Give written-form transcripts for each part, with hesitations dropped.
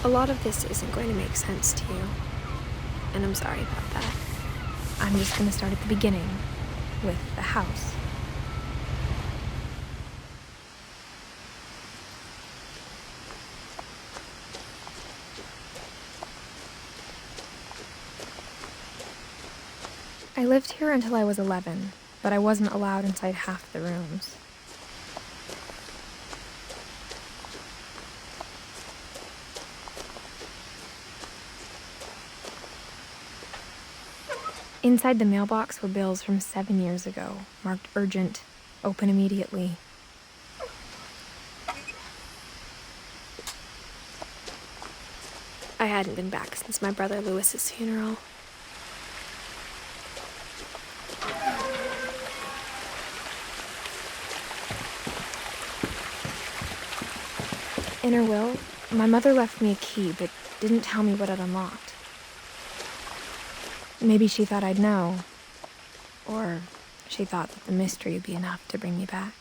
A lot of this isn't going to make sense to you, and I'm sorry about that. I'm just going to start at the beginning, with the house. I lived here until I was 11, but I wasn't allowed inside half the rooms. Inside the mailbox were bills from 7 years ago, marked urgent, open immediately. I hadn't been back since my brother Lewis's funeral. In her will, my mother left me a key, but didn't tell me what it unlocked. Maybe she thought I'd know, or she thought that the mystery would be enough to bring me back.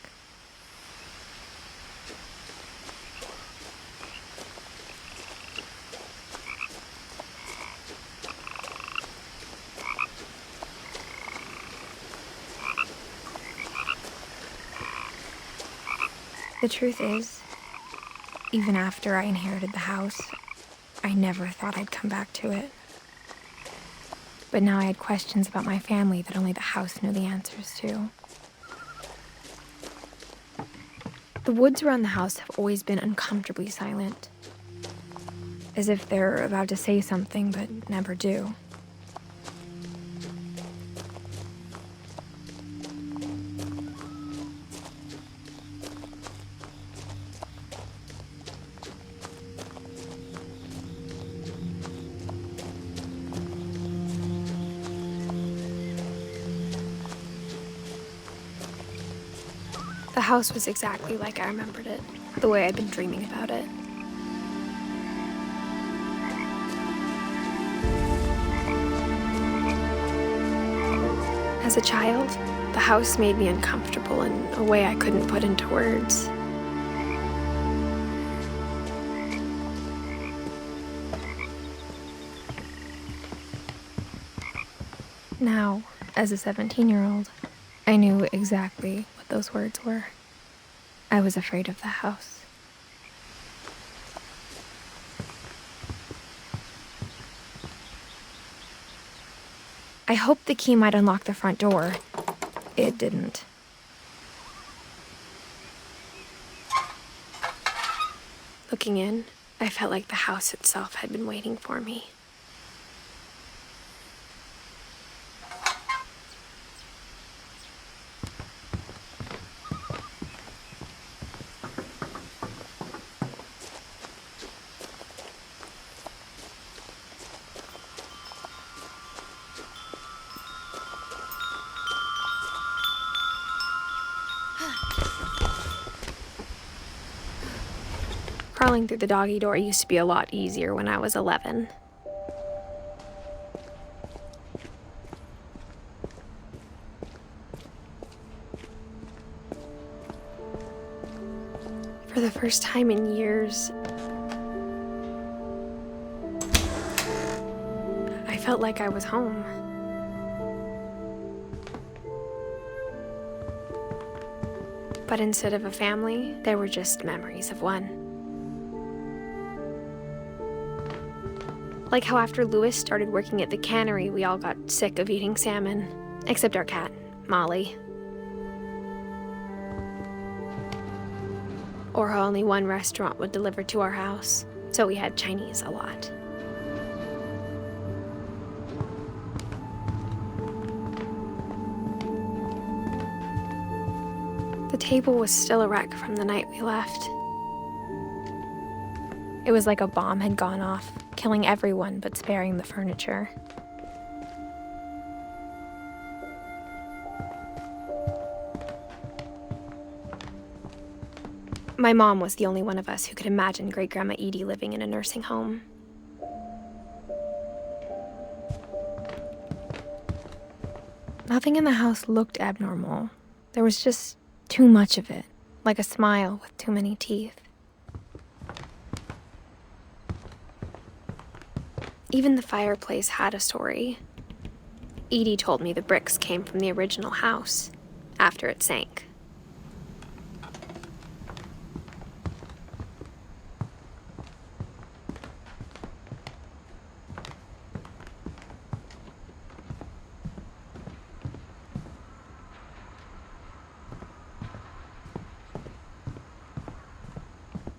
The truth is, even after I inherited the house, I never thought I'd come back to it. But now I had questions about my family that only the house knew the answers to. The woods around the house have always been uncomfortably silent, as if they're about to say something but never do. The house was exactly like I remembered it, the way I'd been dreaming about it. As a child, the house made me uncomfortable in a way I couldn't put into words. Now, as a 17-year-old, I knew exactly what those words were. I was afraid of the house. I hoped the key might unlock the front door. It didn't. Looking in, I felt like the house itself had been waiting for me. Crawling through the doggy door used to be a lot easier when I was 11. For the first time in years, I felt like I was home. But instead of a family, there were just memories of one. Like how after Lewis started working at the cannery, we all got sick of eating salmon, except our cat, Molly. Or how only one restaurant would deliver to our house, so we had Chinese a lot. The table was still a wreck from the night we left. It was like a bomb had gone off, killing everyone but sparing the furniture. My mom was the only one of us who could imagine Great-Grandma Edie living in a nursing home. Nothing in the house looked abnormal. There was just too much of it, like a smile with too many teeth. Even the fireplace had a story. Edie told me the bricks came from the original house, after it sank.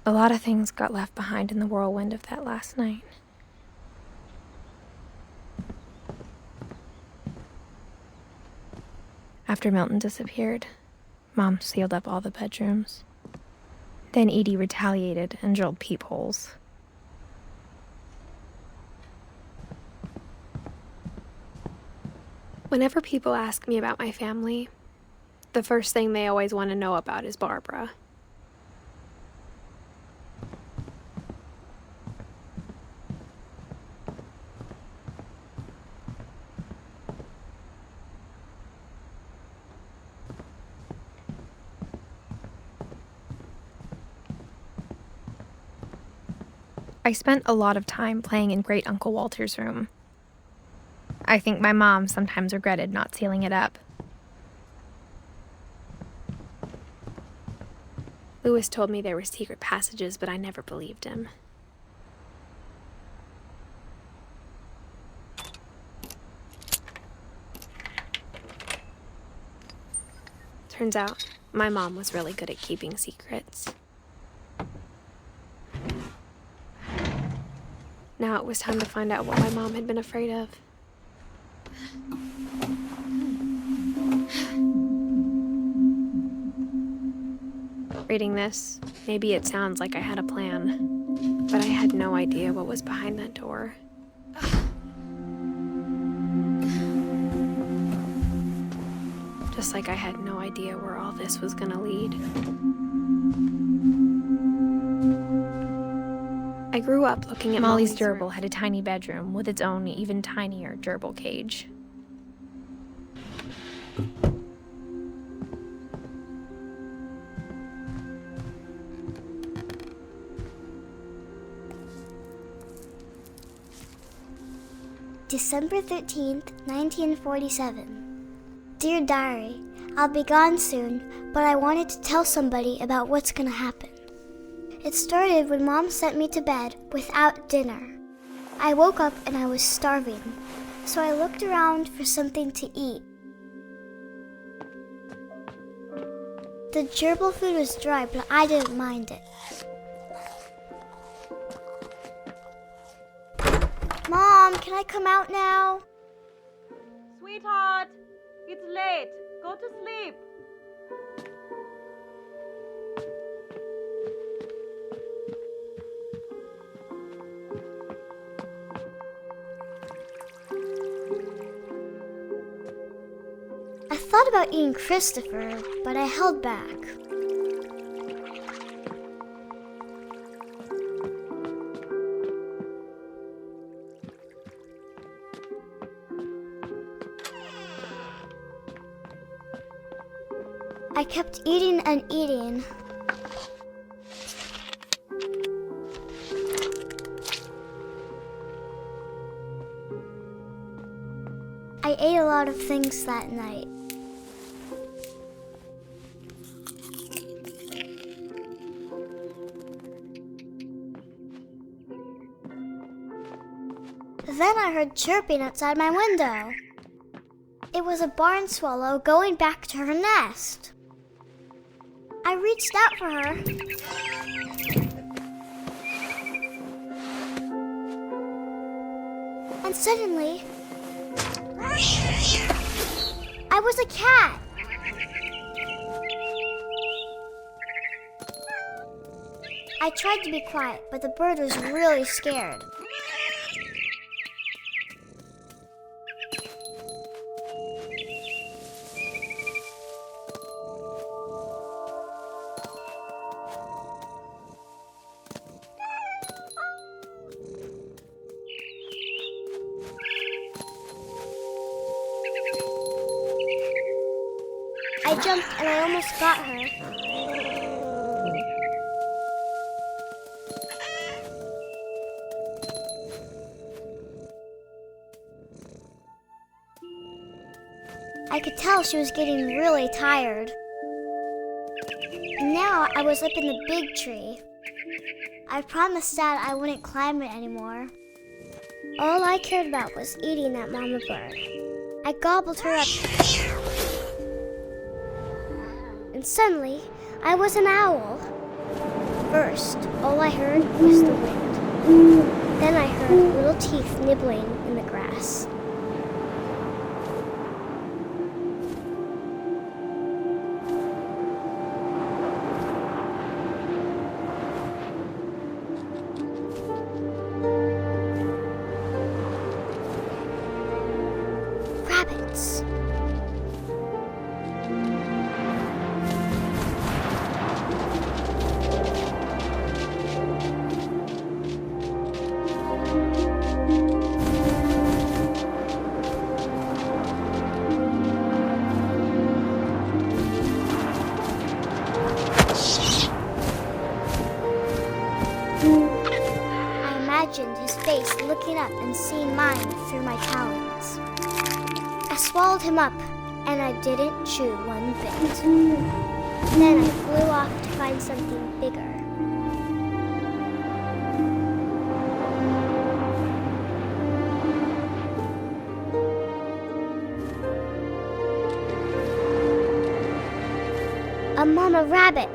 A lot of things got left behind in the whirlwind of that last night. After Milton disappeared, Mom sealed up all the bedrooms. Then Edie retaliated and drilled peepholes. Whenever people ask me about my family, the first thing they always want to know about is Barbara. I spent a lot of time playing in Great Uncle Walter's room. I think my mom sometimes regretted not sealing it up. Louis told me there were secret passages, but I never believed him. Turns out, my mom was really good at keeping secrets. Now it was time to find out what my mom had been afraid of. Reading this, maybe it sounds like I had a plan, but I had no idea what was behind that door. Just like I had no idea where all this was gonna lead. I grew up looking at Molly's gerbil had a tiny bedroom with its own even tinier gerbil cage. December 13th, 1947. Dear Diary, I'll be gone soon, but I wanted to tell somebody about what's gonna happen. It started when Mom sent me to bed without dinner. I woke up and I was starving, so I looked around for something to eat. The gerbil food was dry, but I didn't mind it. Mom, can I come out now? Sweetheart, it's late. Go to sleep. I thought about eating Christopher, but I held back. I kept eating and eating. I ate a lot of things that night. Then I heard chirping outside my window. It was a barn swallow going back to her nest. I reached out for her. And suddenly, I was a cat. I tried to be quiet, but the bird was really scared. I jumped and I almost got her. I could tell she was getting really tired. Now I was up in the big tree. I promised Dad I wouldn't climb it anymore. All I cared about was eating that mama bird. I gobbled her up. And suddenly, I was an owl. First, all I heard was the wind. Then I heard little teeth nibbling in the grass. Rabbits. I imagined his face looking up and seeing mine through my talons. I swallowed him up, and I didn't chew one bit. Then I flew off to find something bigger. A mama rabbit.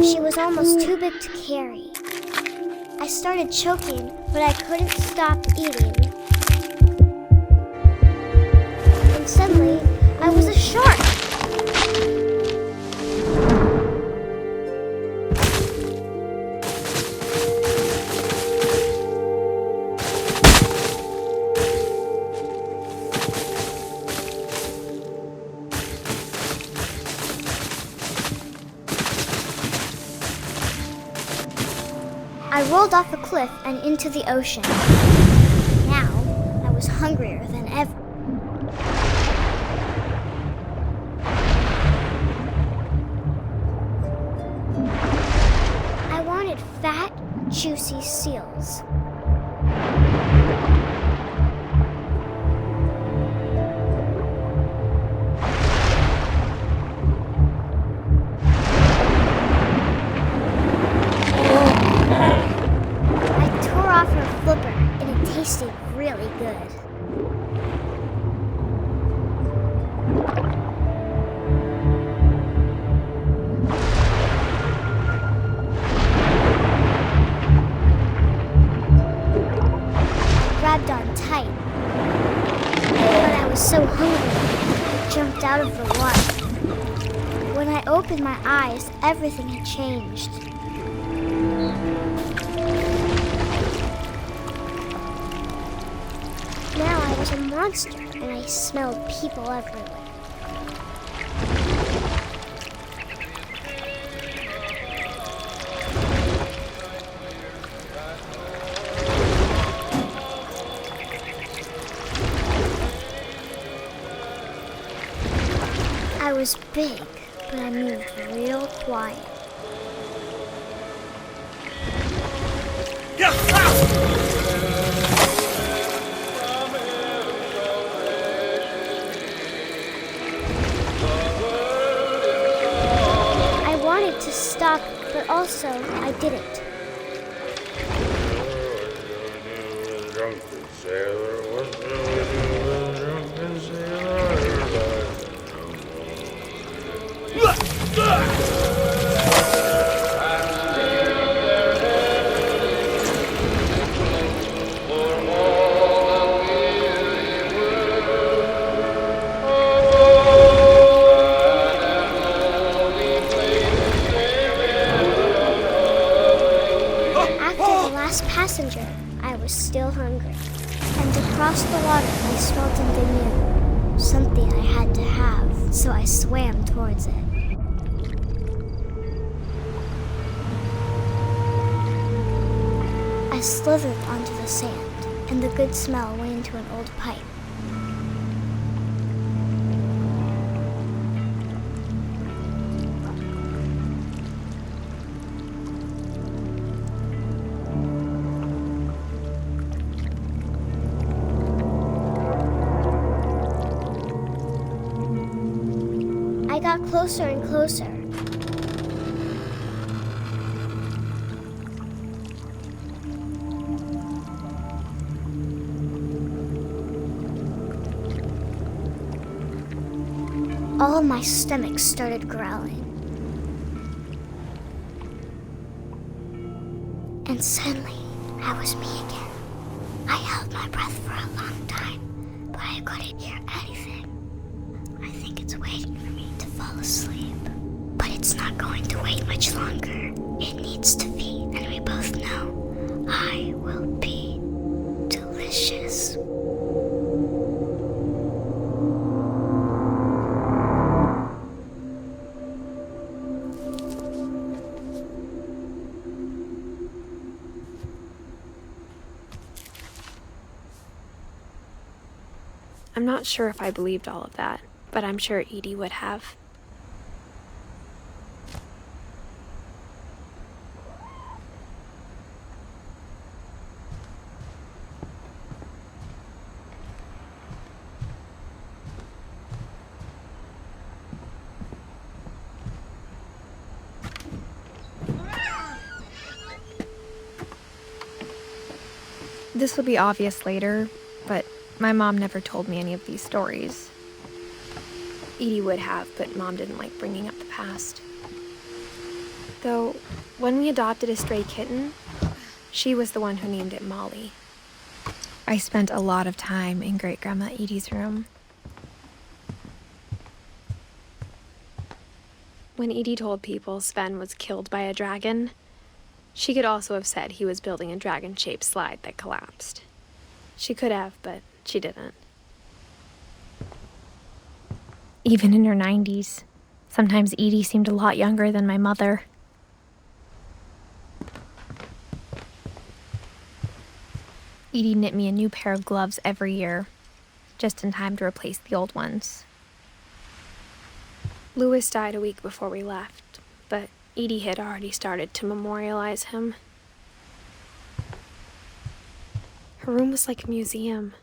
She was almost too big to carry. I started choking, but I couldn't stop eating. And suddenly, I was a shark. I rolled off a cliff and into the ocean. Now, I was hungrier than ever. I wanted fat, juicy seals. And it tasted really good. I grabbed on tight, but I was so hungry, I jumped out of the water. When I opened my eyes, everything had changed. Now I was a monster, and I smelled people everywhere. I was big, but I moved real quiet. I wanted to stop, but also I didn't. Passenger, I was still hungry, and across the water I smelled something new, something I had to have, so I swam towards it. I slithered onto the sand, and the good smell went into an old pipe. got closer and closer. All of my stomach started growling. And suddenly, I was me again. I held my breath for a long time, but I couldn't hear anything. I think it's waiting for me to fall asleep. But it's not going to wait much longer. It needs to feed, and we both know I will be delicious. I'm not sure if I believed all of that, but I'm sure Edie would have. This will be obvious later, but my mom never told me any of these stories. Edie would have, but Mom didn't like bringing up the past. Though, when we adopted a stray kitten, she was the one who named it Molly. I spent a lot of time in Great-Grandma Edie's room. When Edie told people Sven was killed by a dragon, she could also have said he was building a dragon-shaped slide that collapsed. She could have, but she didn't. Even in her 90s, sometimes Edie seemed a lot younger than my mother. Edie knit me a new pair of gloves every year, just in time to replace the old ones. Louis died a week before we left, but Edie had already started to memorialize him. Her room was like a museum.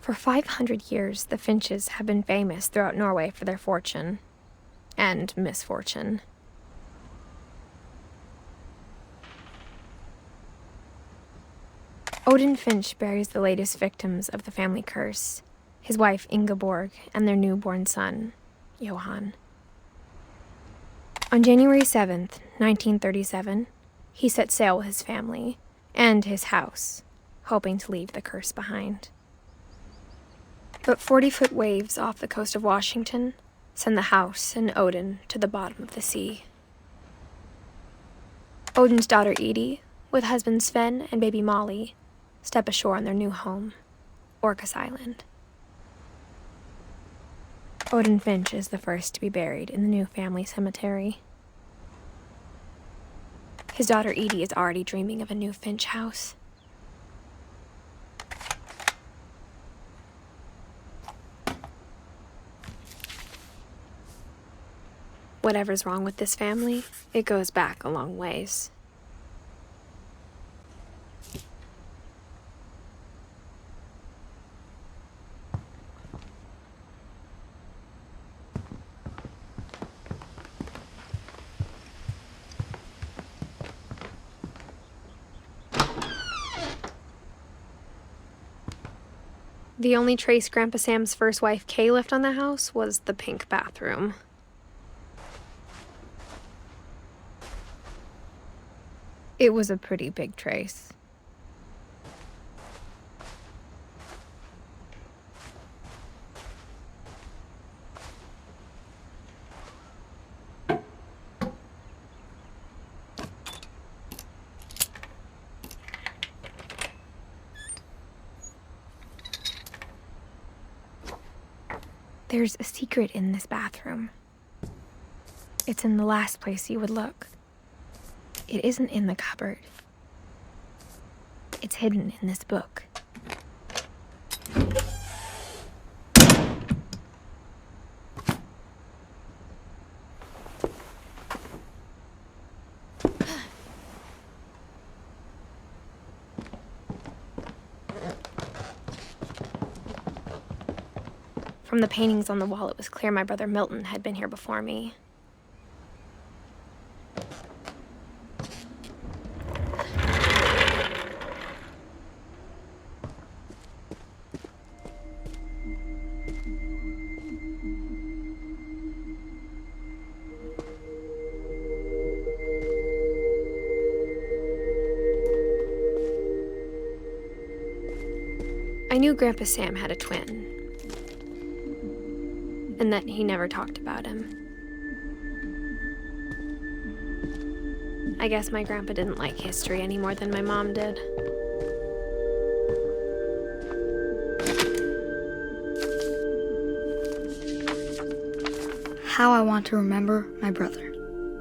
For 500 years, the Finches have been famous throughout Norway for their fortune and misfortune. Odin Finch buries the latest victims of the family curse, his wife Ingeborg and their newborn son, Johan. On January 7th, 1937, he set sail with his family and his house, hoping to leave the curse behind. But 40-foot waves off the coast of Washington send the house and Odin to the bottom of the sea. Odin's daughter Edie, with husband Sven and baby Molly, step ashore on their new home, Orcas Island. Odin Finch is the first to be buried in the new family cemetery. His daughter Edie is already dreaming of a new Finch house. Whatever's wrong with this family, it goes back a long ways. The only trace Grandpa Sam's first wife Kay left on the house was the pink bathroom. It was a pretty big trace. There's a secret in this bathroom. It's in the last place you would look. It isn't in the cupboard. It's hidden in this book. From the paintings on the wall, it was clear my brother Milton had been here before me. I knew Grandpa Sam had a twin, and that he never talked about him. I guess my grandpa didn't like history any more than my mom did. How I Want to Remember My Brother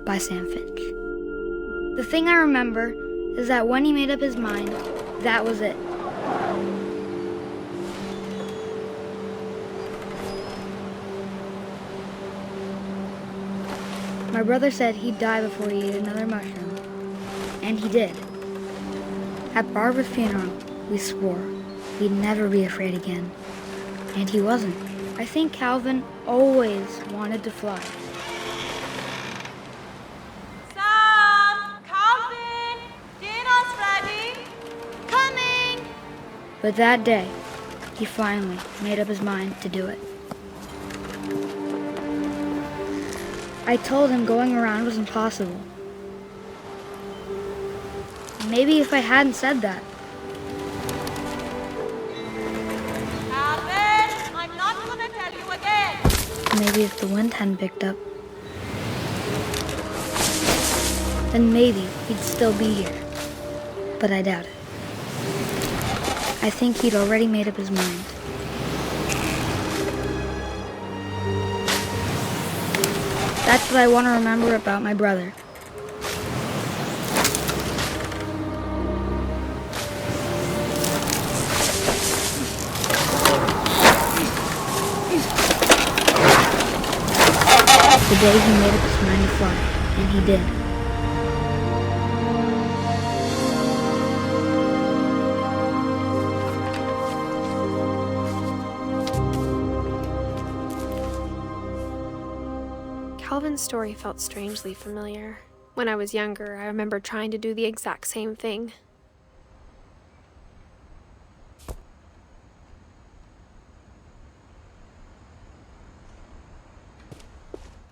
by Sam Finch. The thing I remember is that when he made up his mind, that was it. My brother said he'd die before he ate another mushroom, and he did. At Barbara's funeral, we swore we'd never be afraid again, and he wasn't. I think Calvin always wanted to fly. Sam! Calvin! Dinner's ready! Coming! But that day, he finally made up his mind to do it. I told him going around was impossible. Maybe if I hadn't said that. Calvin! I'm not gonna tell you again! Maybe if the wind hadn't picked up. Then maybe he'd still be here. But I doubt it. I think he'd already made up his mind. That's what I want to remember about my brother. The day he made up his mind to fly, and he did. Calvin's story felt strangely familiar. When I was younger, I remember trying to do the exact same thing.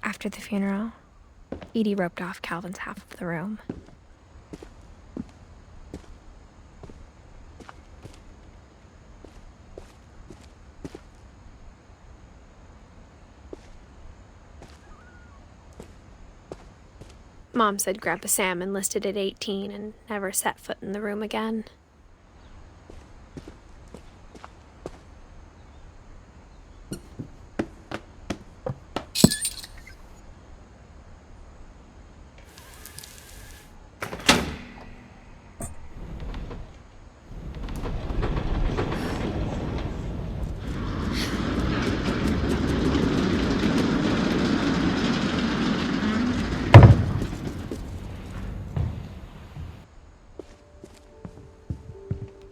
After the funeral, Edie roped off Calvin's half of the room. Mom said Grandpa Sam enlisted at 18 and never set foot in the room again.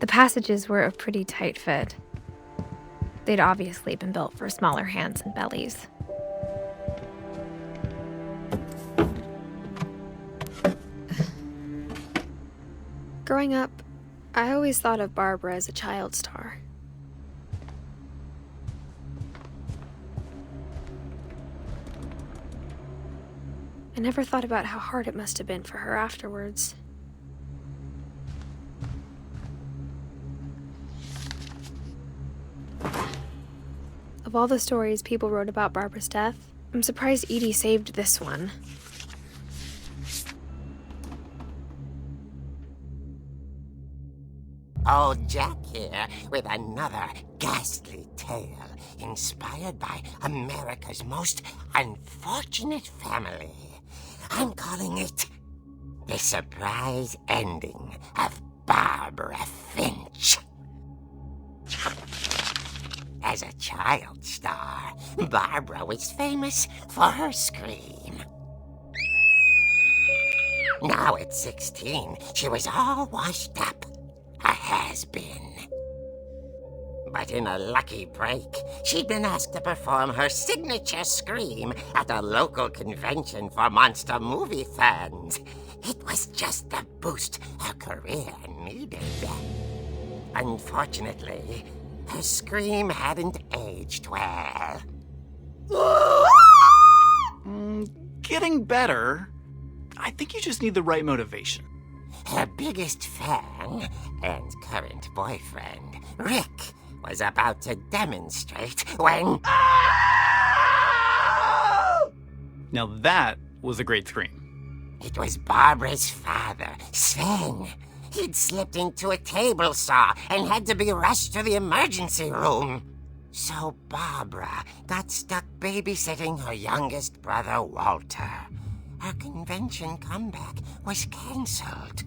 The passages were a pretty tight fit. They'd obviously been built for smaller hands and bellies. Growing up, I always thought of Barbara as a child star. I never thought about how hard it must have been for her afterwards. Of all the stories people wrote about Barbara's death, I'm surprised Edie saved this one. Old Jack here with another ghastly tale inspired by America's most unfortunate family. I'm calling it The Surprise Ending of Barbara Finch. As a child star, Barbara was famous for her scream. Now at 16, she was all washed up. A has-been. But in a lucky break, she'd been asked to perform her signature scream at a local convention for monster movie fans. It was just the boost her career needed. Unfortunately, her scream hadn't aged well. Getting better. I think you just need the right motivation. Her biggest fan and current boyfriend, Rick, was about to demonstrate when... Now that was a great scream. It was Barbara's father, Sven. He'd slipped into a table saw and had to be rushed to the emergency room. So Barbara got stuck babysitting her youngest brother, Walter. Her convention comeback was cancelled.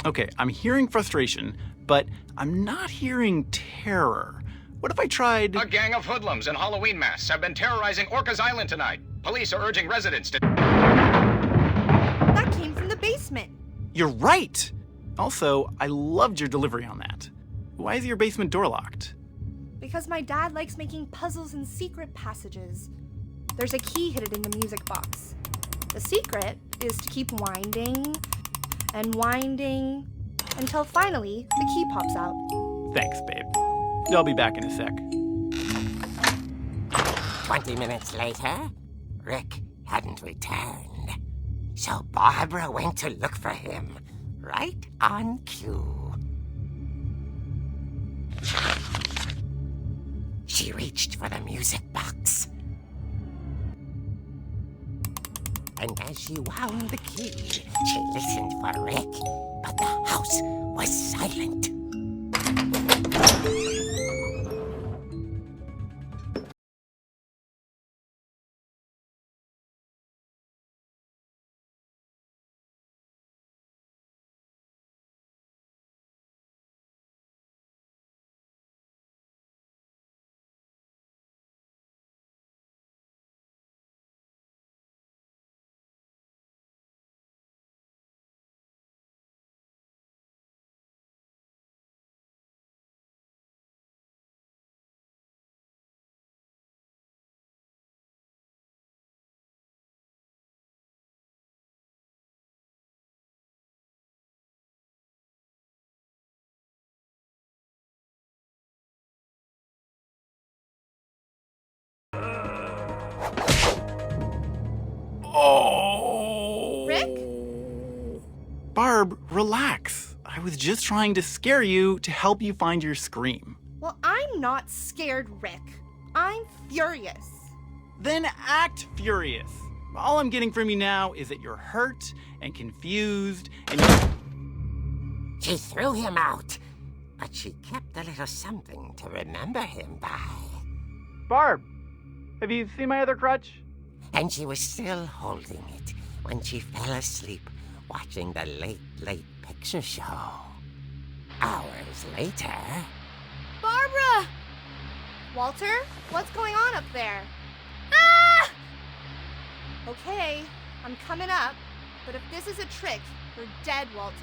Okay, I'm hearing frustration, but I'm not hearing terror. What if I tried... A gang of hoodlums in Halloween masks have been terrorizing Orcas Island tonight. Police are urging residents to... That came from the basement. You're right! Also, I loved your delivery on that. Why is your basement door locked? Because my dad likes making puzzles and secret passages. There's a key hidden in the music box. The secret is to keep winding and winding until finally the key pops out. Thanks, babe. I'll be back in a sec. 20 minutes later, Rick hadn't returned. So Barbara went to look for him, right on cue. She reached for the music box. And as she wound the key, she listened for Rick, but the house was silent. Oh! Rick? Barb, relax. I was just trying to scare you to help you find your scream. Well, I'm not scared, Rick. I'm furious. Then act furious. All I'm getting from you now is that you're hurt and confused and She threw him out, but she kept a little something to remember him by. Barb, have you seen my other crutch? And she was still holding it when she fell asleep watching the late picture show. Hours later... Barbara! Walter, what's going on up there? Ah! Okay, I'm coming up, but if this is a trick, you're dead, Walter.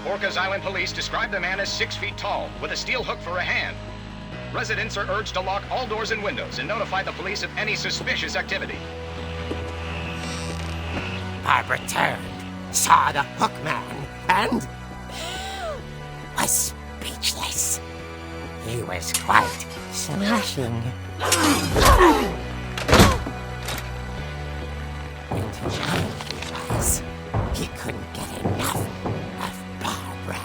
Orcas Island police describe the man as 6 feet tall, with a steel hook for a hand. Residents are urged to lock all doors and windows and notify the police of any suspicious activity. Barbara turned, saw the hook man, and... was speechless. He was quite smashing. And giant he was. He couldn't get enough of Barbara.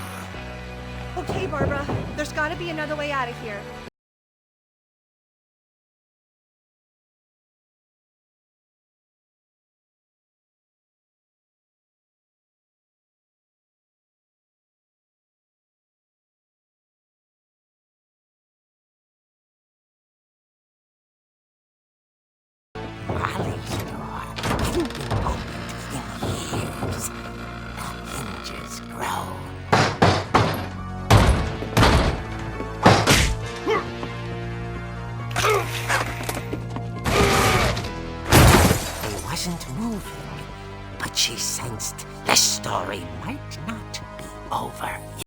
Okay, Barbara, there's gotta be another way out of here. wasn't moving, but she sensed the story might not be over yet.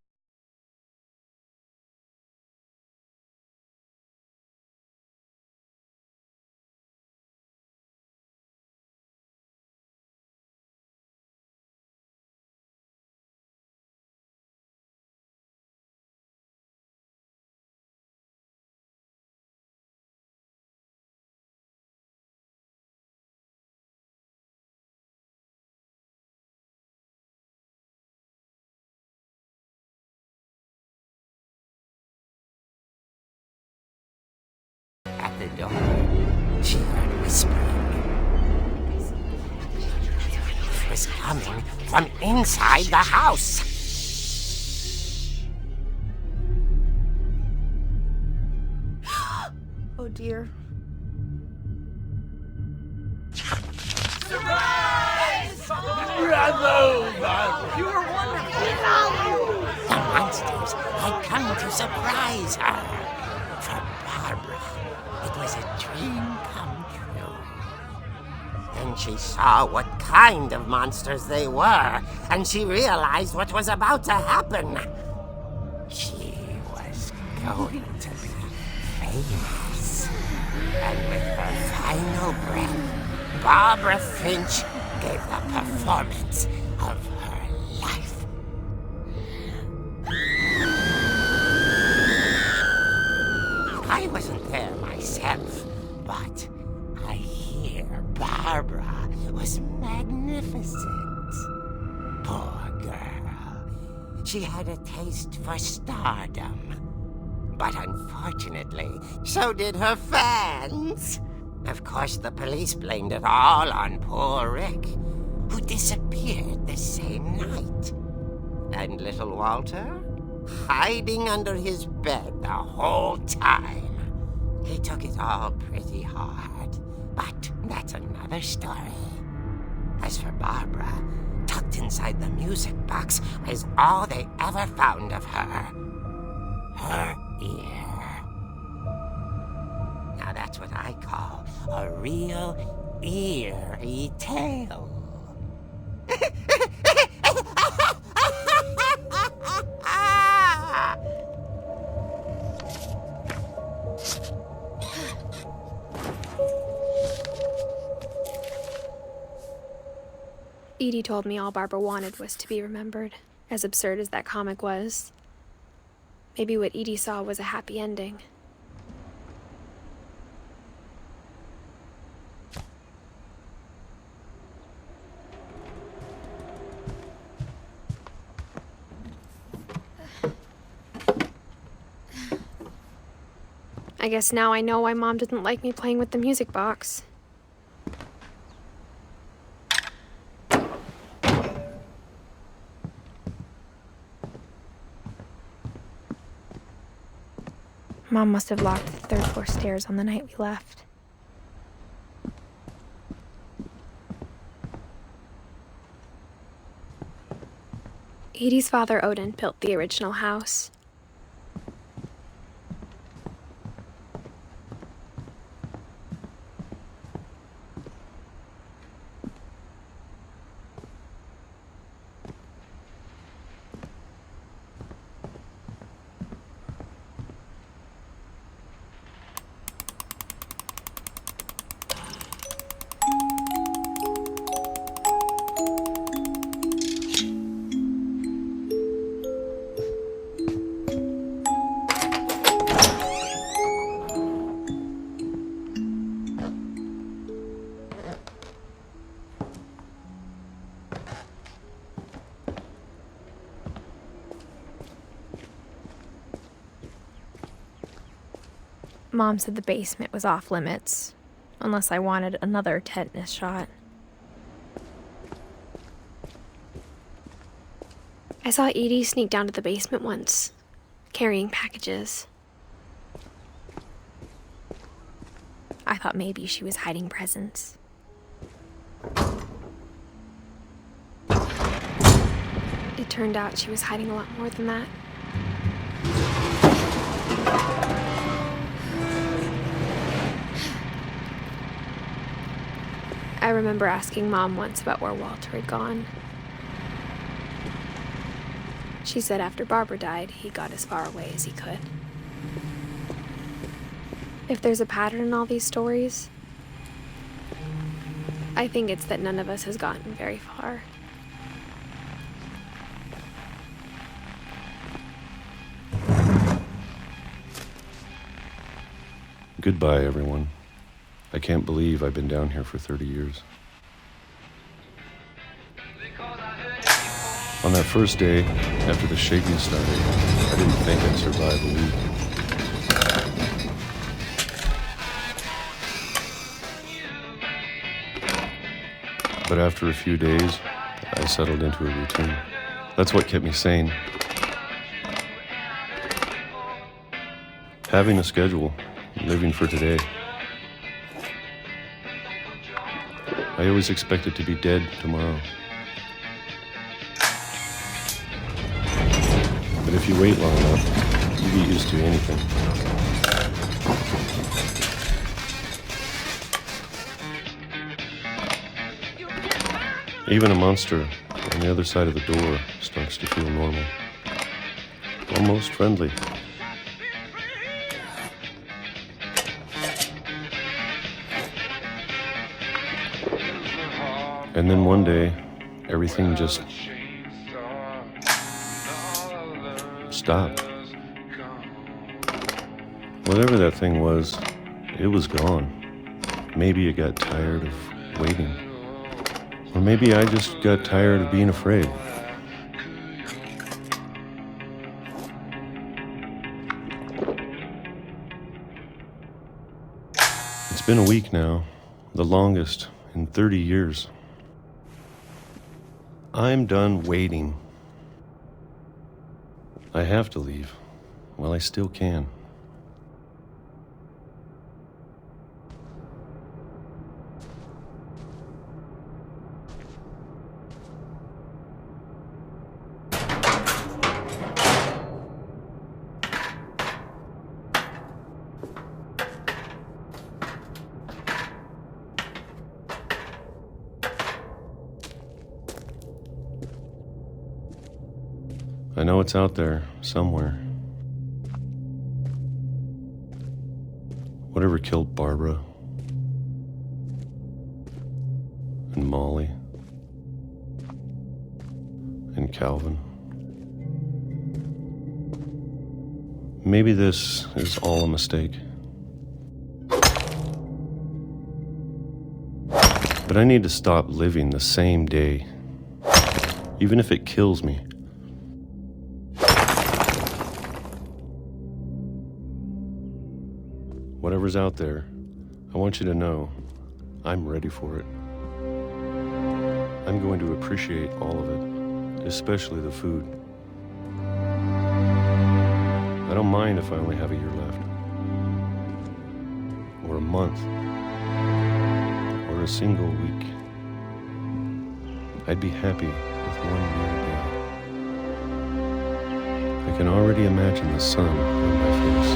At the door, she heard whispering. It was coming from inside the house. Oh dear. The monsters had come to surprise her. For Barbara, it was a dream come true. Then she saw what kind of monsters they were, and she realized what was about to happen. She was going to be famous. And with her final breath, Barbara Finch gave the performance of her life. I wasn't there myself, but I hear Barbara was magnificent. Poor girl. She had a taste for stardom. But unfortunately, so did her fans. Of course, the police blamed it all on poor Rick, who disappeared the same night. And little Walter? Hiding under his bed the whole time. He took it all pretty hard, but that's another story. As for Barbara, tucked inside the music box was all they ever found of her. Her ear. Now that's what I call a real eerie tale. Edie told me all Barbara wanted was to be remembered, as absurd as that comic was. Maybe what Edie saw was a happy ending. I guess now I know why Mom didn't like me playing with the music box. Mom must have locked the third floor stairs on the night we left. Edie's father, Odin, built the original house. Mom said the basement was off limits, unless I wanted another tetanus shot. I saw Edie sneak down to the basement once, carrying packages. I thought maybe she was hiding presents. It turned out she was hiding a lot more than that. I remember asking Mom once about where Walter had gone. She said after Barbara died, he got as far away as he could. If there's a pattern in all these stories, I think it's that none of us has gotten very far. Goodbye, everyone. I can't believe I've been down here for 30 years. On that first day, after the shaking started, I didn't think I'd survive a week. But after a few days, I settled into a routine. That's what kept me sane. Having a schedule, living for today. I always expected to be dead tomorrow. But if you wait long enough, you get used to anything. Even a monster on the other side of the door starts to feel normal. Almost friendly. And then one day, everything just stopped. Whatever that thing was, it was gone. Maybe it got tired of waiting. Or maybe I just got tired of being afraid. It's been a week now, the longest in 30 years. I'm done waiting. I have to leave while I still can. I know it's out there, somewhere. Whatever killed Barbara and Molly and Calvin. Maybe this is all a mistake. But I need to stop living the same day, even if it kills me. Whatever's out there, I want you to know I'm ready for it. I'm going to appreciate all of it, especially the food. I don't mind if I only have a year left, or a month, or a single week. I'd be happy with 1 year day. I can already imagine the sun on my face.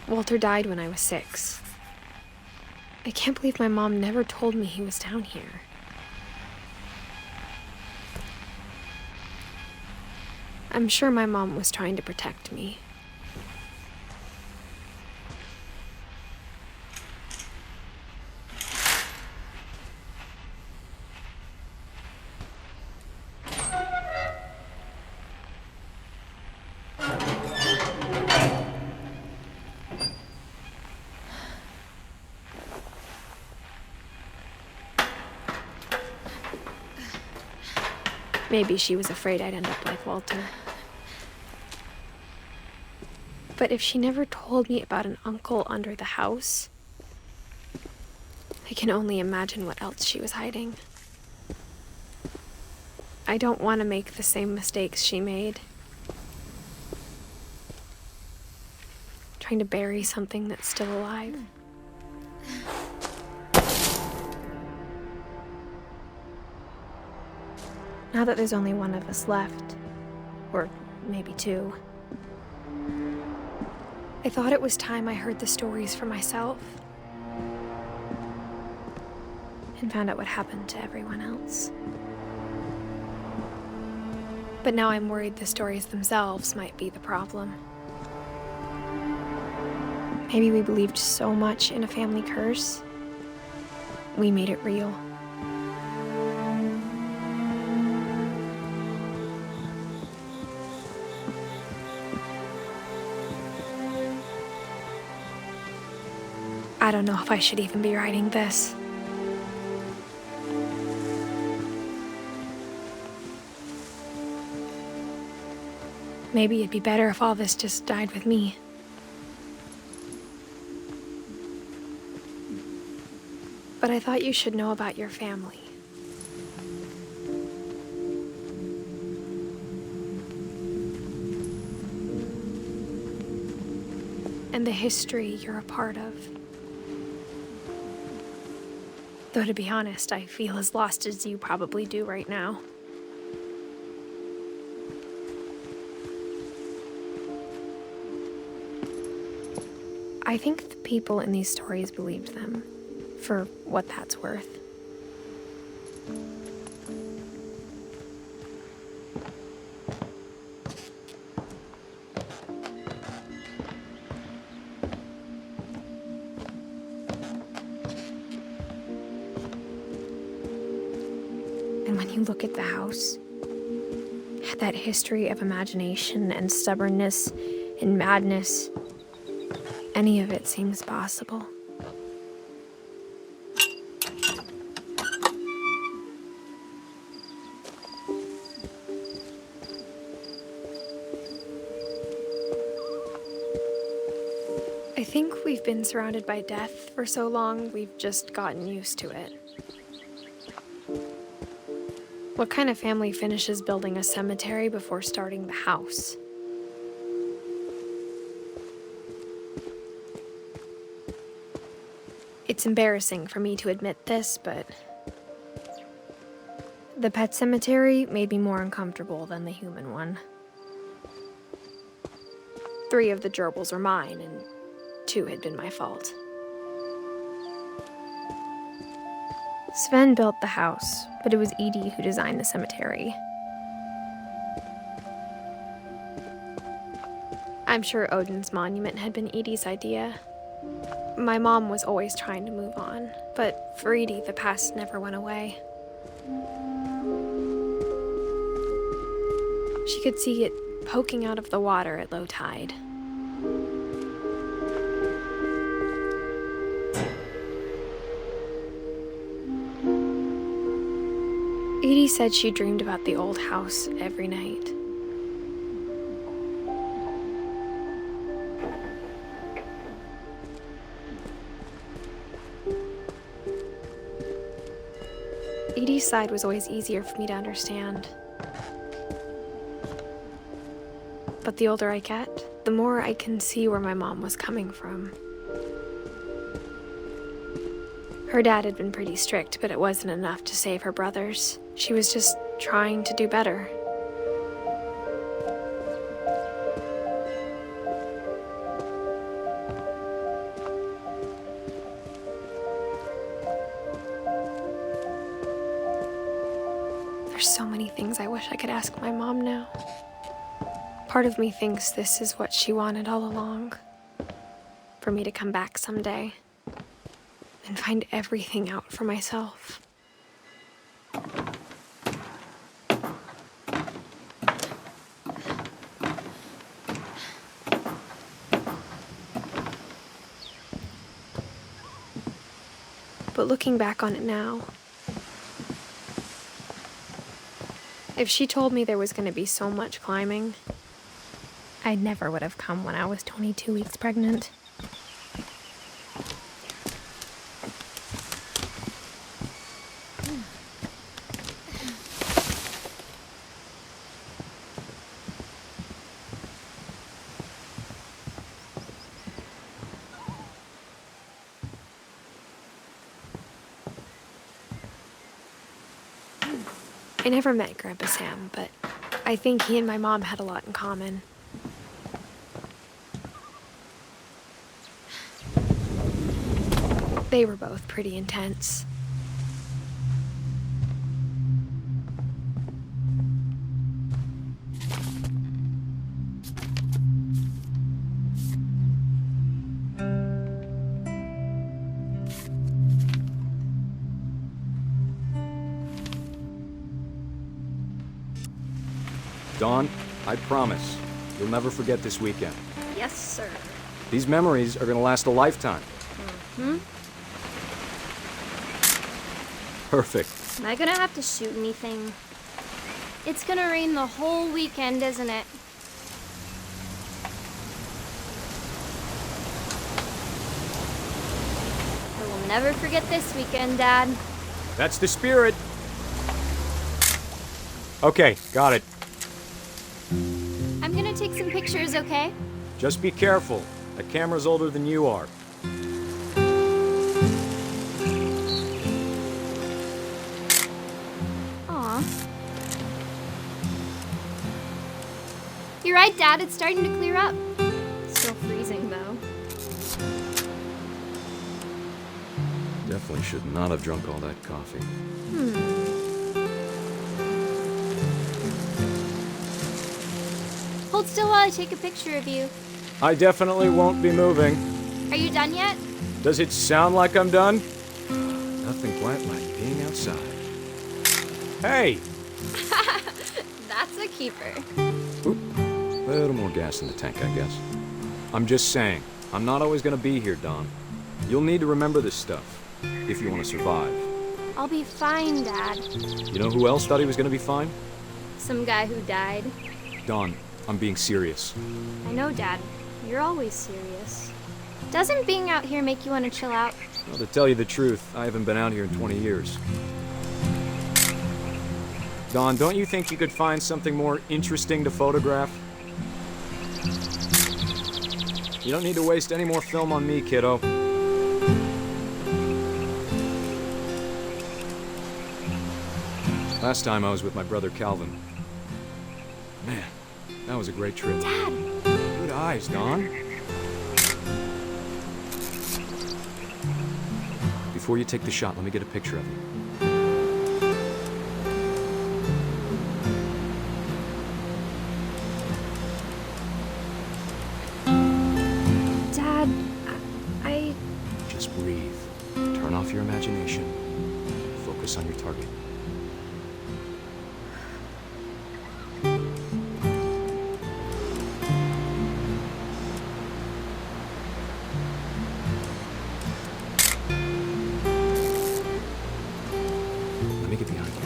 Walter died when I was 6. I can't believe my mom never told me he was down here. I'm sure my mom was trying to protect me. Maybe she was afraid I'd end up like Walter. But if she never told me about an uncle under the house, I can only imagine what else she was hiding. I don't want to make the same mistakes she made. Trying to bury something that's still alive. Now that there's only one of us left, or maybe two, I thought it was time I heard the stories for myself and found out what happened to everyone else. But now I'm worried the stories themselves might be the problem. Maybe we believed so much in a family curse, we made it real. I don't know if I should even be writing this. Maybe it'd be better if all this just died with me. But I thought you should know about your family. And the history you're a part of. Though to be honest, I feel as lost as you probably do right now. I think the people in these stories believed them, for what that's worth. And when you look at the house, that history of imagination and stubbornness and madness, any of it seems possible. I think we've been surrounded by death for so long, we've just gotten used to it. What kind of family finishes building a cemetery before starting the house? It's embarrassing for me to admit this, but the pet cemetery made me more uncomfortable than the human one. 3 of the gerbils are mine, and 2 had been my fault. Sven built the house, but it was Edie who designed the cemetery. I'm sure Odin's monument had been Edie's idea. My mom was always trying to move on, but for Edie, the past never went away. She could see it poking out of the water at low tide. Edie said she dreamed about the old house every night. Edie's side was always easier for me to understand. But the older I get, the more I can see where my mom was coming from. Her dad had been pretty strict, but it wasn't enough to save her brothers. She was just trying to do better. There's so many things I wish I could ask my mom now. Part of me thinks this is what she wanted all along. For me to come back someday and find everything out for myself. But looking back on it now, if she told me there was going to be so much climbing, I never would have come when I was 22 weeks pregnant. I never met Grandpa Sam, but I think he and my mom had a lot in common. They were both pretty intense. Dawn, I promise, you'll never forget this weekend. Yes, sir. These memories are gonna last a lifetime. Hmm? Perfect. Am I gonna have to shoot anything? It's gonna rain the whole weekend, isn't it? I will never forget this weekend, Dad. That's the spirit. Okay, got it. I'm gonna take some pictures, okay? Just be careful. That camera's older than you are. Aw. You're right, Dad. It's starting to clear up. Still freezing, though. Definitely should not have drunk all that coffee. Hold still while I take a picture of you. I definitely won't be moving. Are you done yet? Does it sound like I'm done? Nothing quite like being outside. Hey! That's a keeper. Oop. A little more gas in the tank, I guess. I'm just saying, I'm not always gonna be here, Dawn. You'll need to remember this stuff, if you want to survive. I'll be fine, Dad. You know who else thought he was gonna be fine? Some guy who died. Dawn, I'm being serious. I know, Dad. You're always serious. Doesn't being out here make you want to chill out? Well, to tell you the truth, I haven't been out here in 20 years. Dawn, don't you think you could find something more interesting to photograph? You don't need to waste any more film on me, kiddo. Last time I was with my brother Calvin. Man, that was a great trip. Dad! Good eyes, Dawn. Before you take the shot, let me get a picture of you. Dad, I... Just breathe. Turn off your imagination. Focus on your target. Let me get behind you.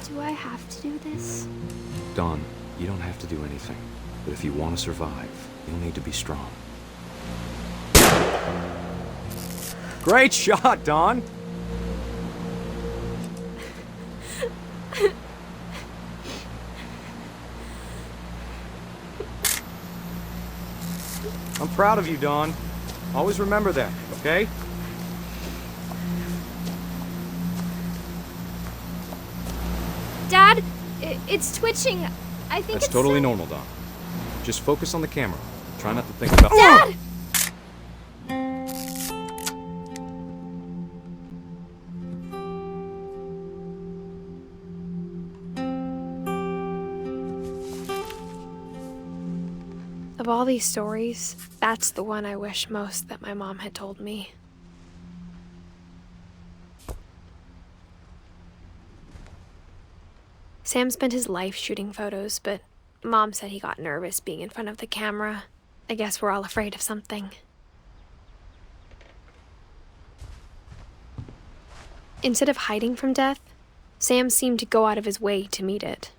Do I have to do this? Dawn, you don't have to do anything. But if you want to survive, you'll need to be strong. Great shot, Dawn! I'm proud of you, Dawn. Always remember that, okay? Dad, it's twitching. I think That's it's totally sick. normal, Dawn. Just focus on the camera. Try not to think about— Dad! Of all these stories, that's the one I wish most that my mom had told me. Sam spent his life shooting photos, but Mom said he got nervous being in front of the camera. I guess we're all afraid of something. Instead of hiding from death, Sam seemed to go out of his way to meet it.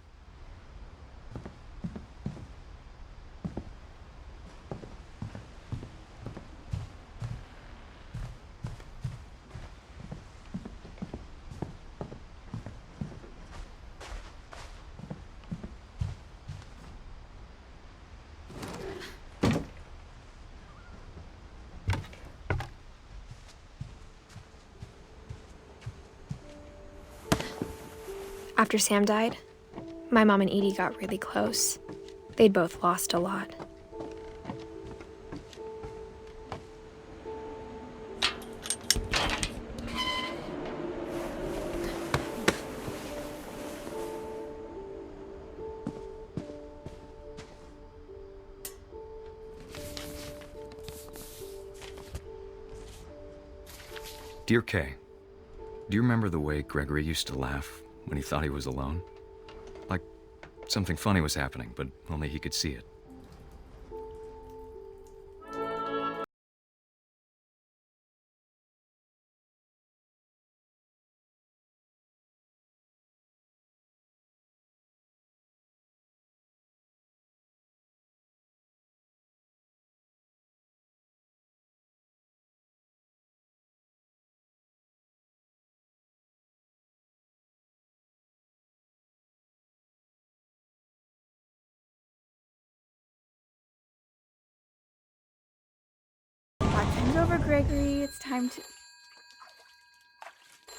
After Sam died, my mom and Edie got really close. They'd both lost a lot. Dear Kay, do you remember the way Gregory used to laugh when he thought he was alone? Like something funny was happening, but only he could see it. Watching's over, Gregory. It's time to...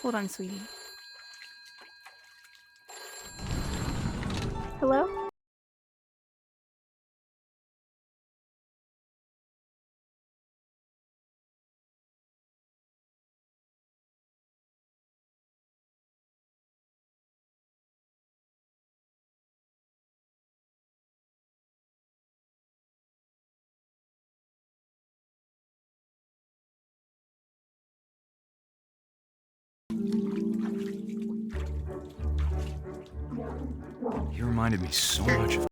Hold on, sweetie. Hello? He reminded me so much of...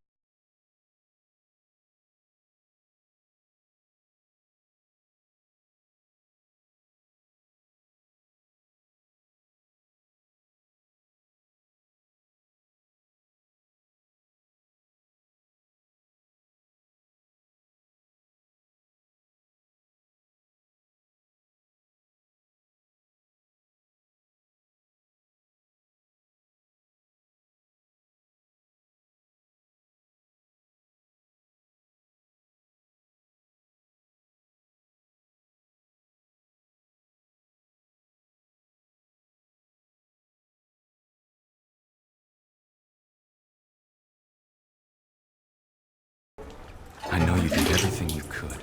I know you did everything you could.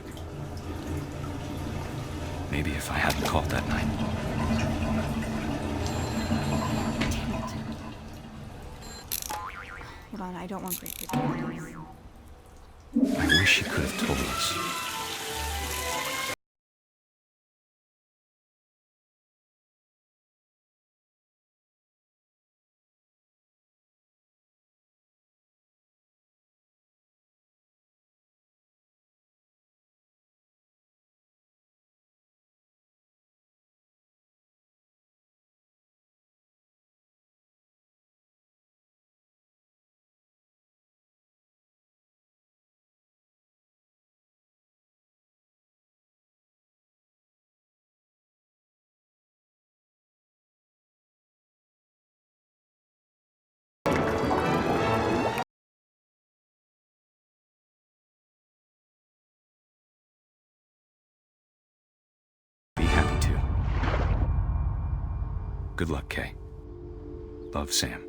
Maybe if I hadn't called that night. Hold on, I don't want Gregory to know this. I wish he could have told us. Be happy to. Good luck, Kay. Love, Sam.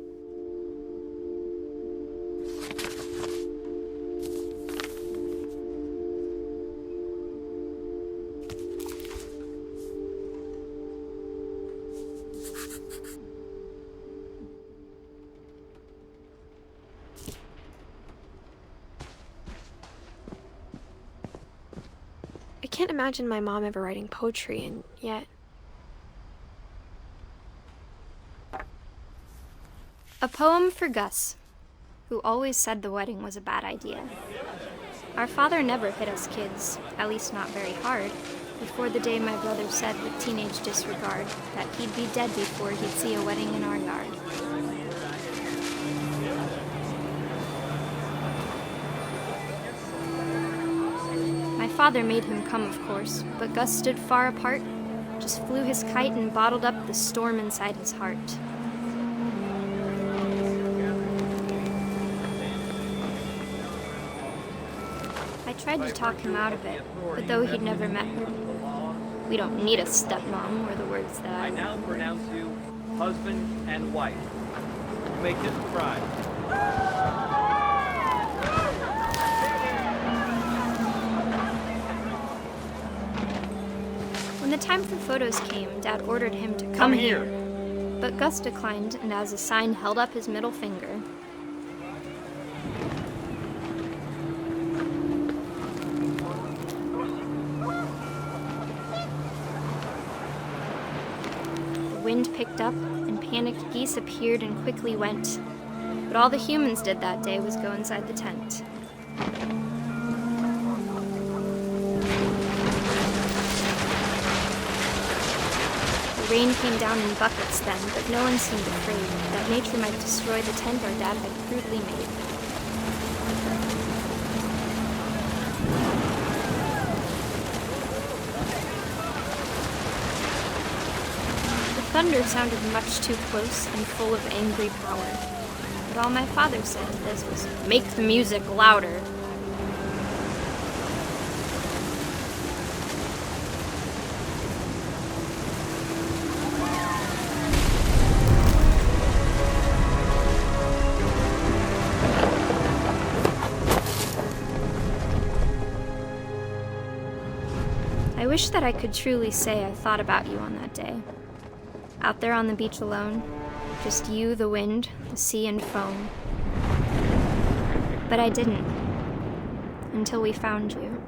I can't imagine my mom ever writing poetry, and yet... A poem for Gus, who always said the wedding was a bad idea. Our father never hit us kids, at least not very hard, before the day my brother said with teenage disregard that he'd be dead before he'd see a wedding in our yard. My father made him come, of course, but Gus stood far apart, just flew his kite and bottled up the storm inside his heart. I tried to talk him out of it, but though he'd never met her, "We don't need a stepmom," were the words that I now pronounce you husband and wife. make him cry. When the time for photos came, Dad ordered him to come here. But Gus declined and as a sign held up his middle finger. The wind picked up and panicked geese appeared and quickly went. But all the humans did that day was go inside the tent. The rain came down in buckets then, but no one seemed afraid that nature might destroy the tent our dad had crudely made. The thunder sounded much too close and full of angry power. But all my father said to this was, "Make the music louder." I wish that I could truly say I thought about you on that day. Out there on the beach alone, just you, the wind, the sea, and foam. But I didn't, until we found you.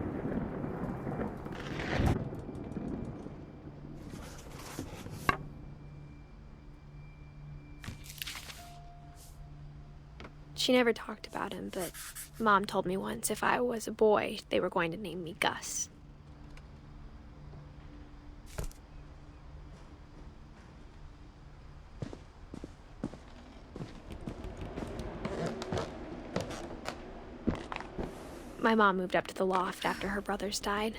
She never talked about him, but Mom told me once if I was a boy, they were going to name me Gus. My mom moved up to the loft after her brothers died.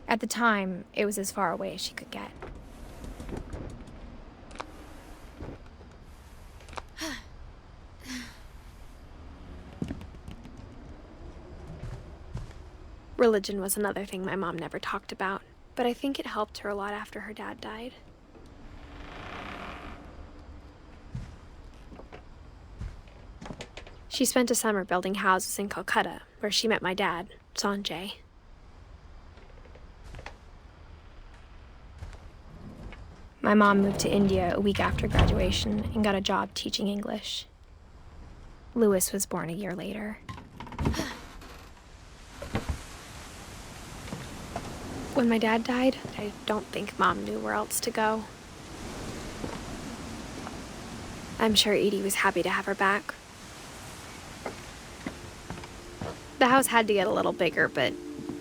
At the time, it was as far away as she could get. Religion was another thing my mom never talked about, but I think it helped her a lot after her dad died. She spent a summer building houses in Calcutta, where she met my dad, Sanjay. My mom moved to India a week after graduation and got a job teaching English. Louis was born a year later. When my dad died, I don't think Mom knew where else to go. I'm sure Edie was happy to have her back. The house had to get a little bigger, but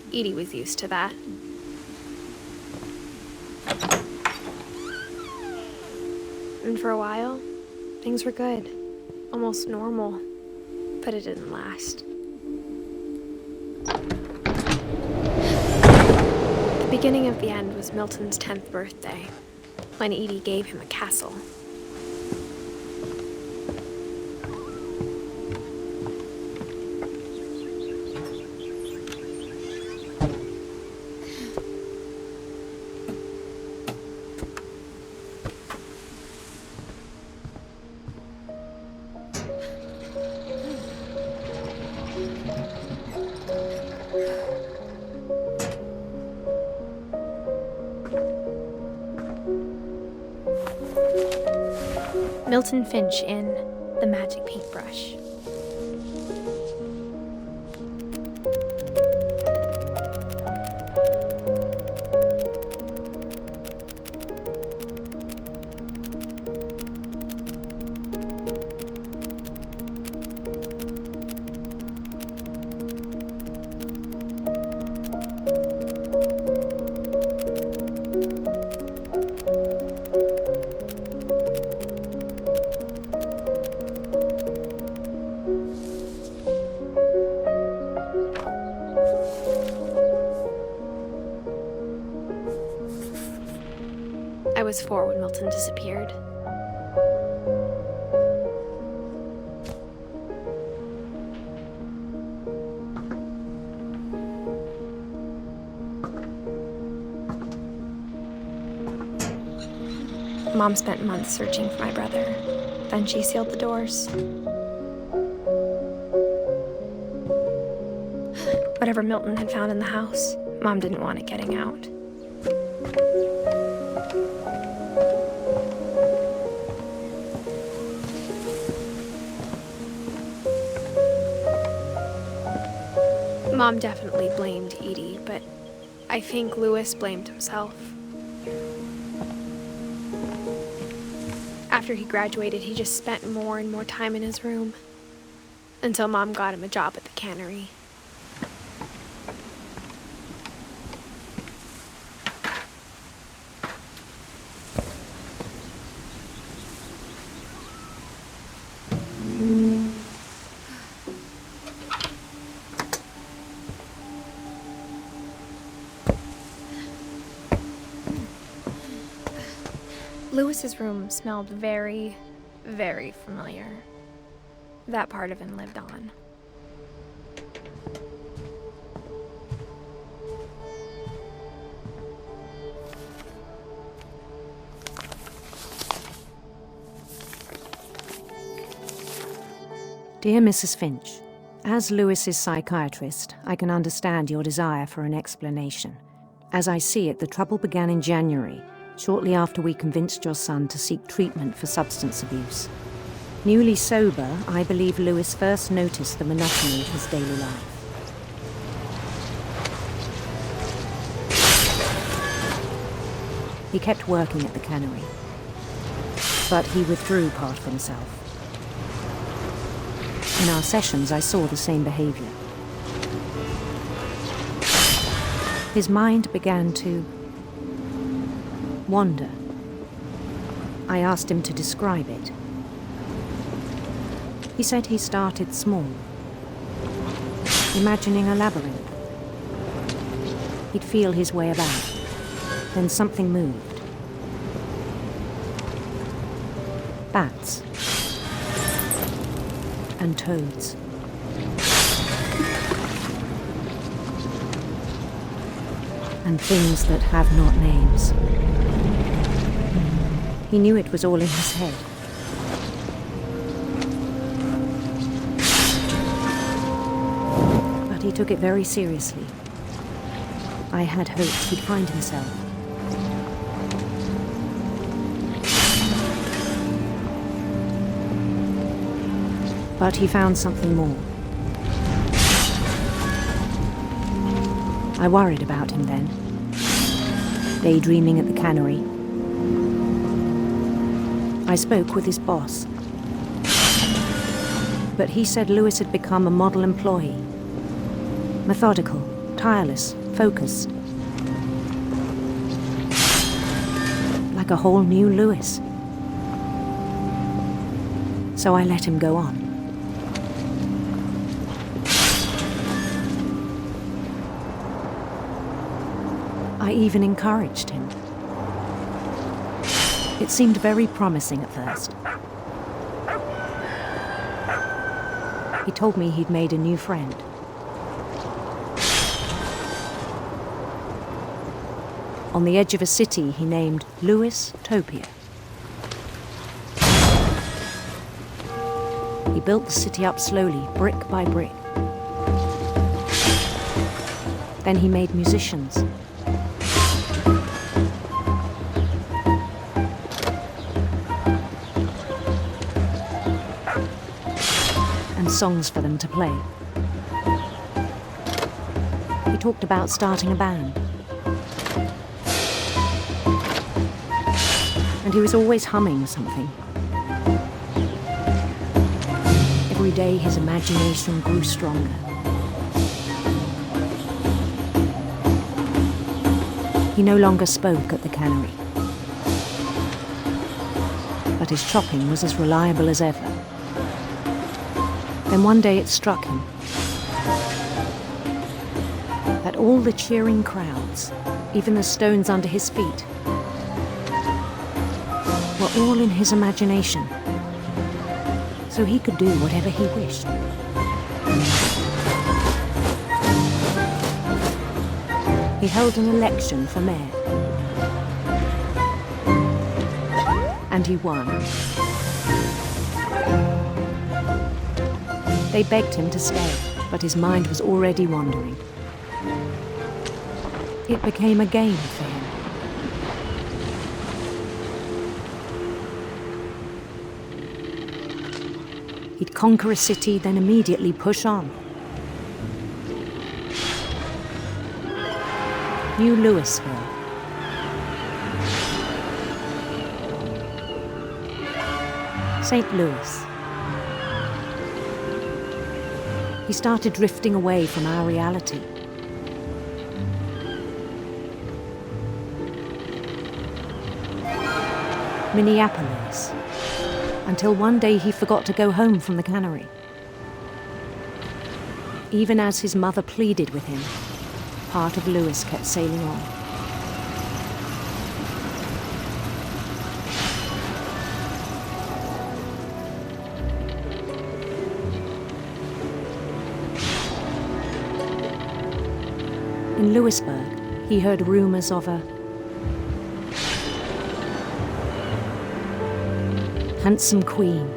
Edie was used to that. And for a while, things were good, almost normal, but it didn't last. The beginning of the end was Milton's 10th birthday, when Edie gave him a castle. Milton Finch in The Magic Paintbrush. I was 4 when Milton disappeared. Mom spent months searching for my brother. Then she sealed the doors. Whatever Milton had found in the house, Mom didn't want it getting out. Mom definitely blamed Edie, but I think Louis blamed himself. After he graduated, he just spent more and more time in his room, until Mom got him a job at the cannery. Louis's room smelled very, very familiar. That part of him lived on. Dear Mrs. Finch, as Louis's psychiatrist, I can understand your desire for an explanation. As I see it, the trouble began in January, shortly after we convinced your son to seek treatment for substance abuse. Newly sober, I believe Louis first noticed the monotony of his daily life. He kept working at the cannery, but he withdrew part of himself. In our sessions, I saw the same behavior. His mind began to wander. I asked him to describe it. He said he started small, imagining a labyrinth. He'd feel his way about. Then something moved. Bats and toads. And things that have not names. He knew it was all in his head. But he took it very seriously. I had hoped he'd find himself. But he found something more. I worried about him then, daydreaming at the cannery. I spoke with his boss, but he said Louis had become a model employee. Methodical, tireless, focused. Like a whole new Louis. So I let him go on. I even encouraged him. It seemed very promising at first. He told me he'd made a new friend. On the edge of a city he named Louis Topia. He built the city up slowly, brick by brick. Then he made musicians. Songs for them to play. He talked about starting a band. And he was always humming something. Every day his imagination grew stronger. He no longer spoke at the cannery. But his chopping was as reliable as ever. Then one day it struck him that all the cheering crowds, even the stones under his feet, were all in his imagination, so he could do whatever he wished. He held an election for mayor. And he won. They begged him to stay, but his mind was already wandering. It became a game for him. He'd conquer a city, then immediately push on. New Louisville. St. Louis. He started drifting away from our reality. Minneapolis. Until one day he forgot to go home from the cannery. Even as his mother pleaded with him, part of Louis kept sailing on. In Louisburg, he heard rumors of a handsome queen.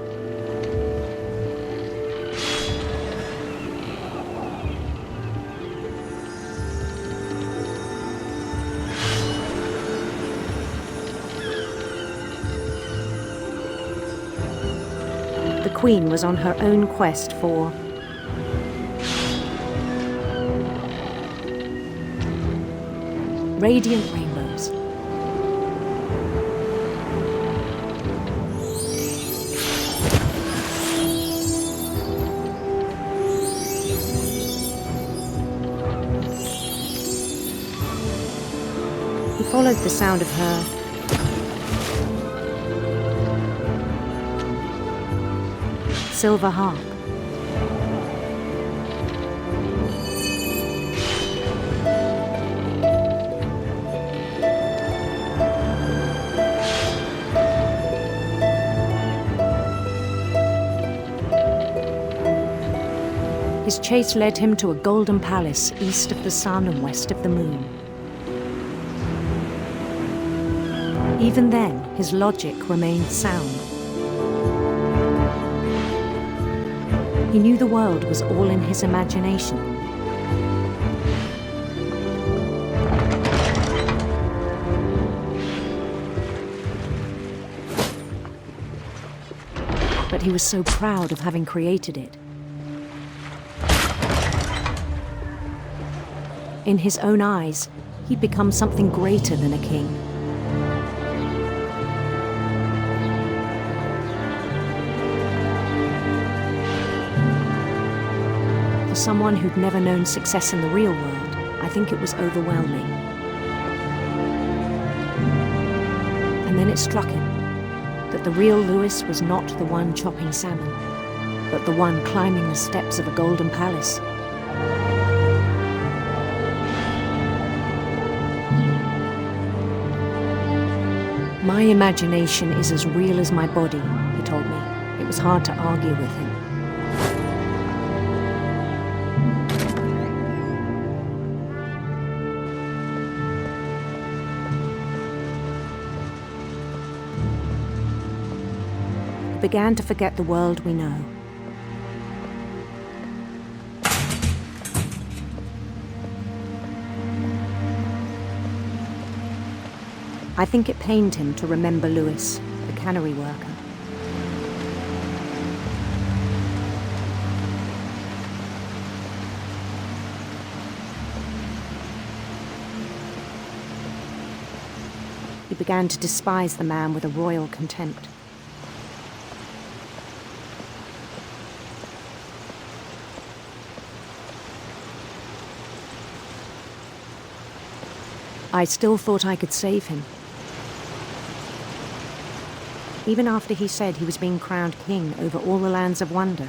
The queen was on her own quest for radiant rainbows. He followed the sound of her silver harp. His chase led him to a golden palace east of the sun and west of the moon. Even then, his logic remained sound. He knew the world was all in his imagination. But he was so proud of having created it. In his own eyes, he'd become something greater than a king. For someone who'd never known success in the real world, I think it was overwhelming. And then it struck him that the real Louis was not the one chopping salmon, but the one climbing the steps of a golden palace. My imagination is as real as my body, he told me. It was hard to argue with him. He began to forget the world we know. I think it pained him to remember Louis, the cannery worker. He began to despise the man with a royal contempt. I still thought I could save him. Even after he said he was being crowned king over all the lands of wonder.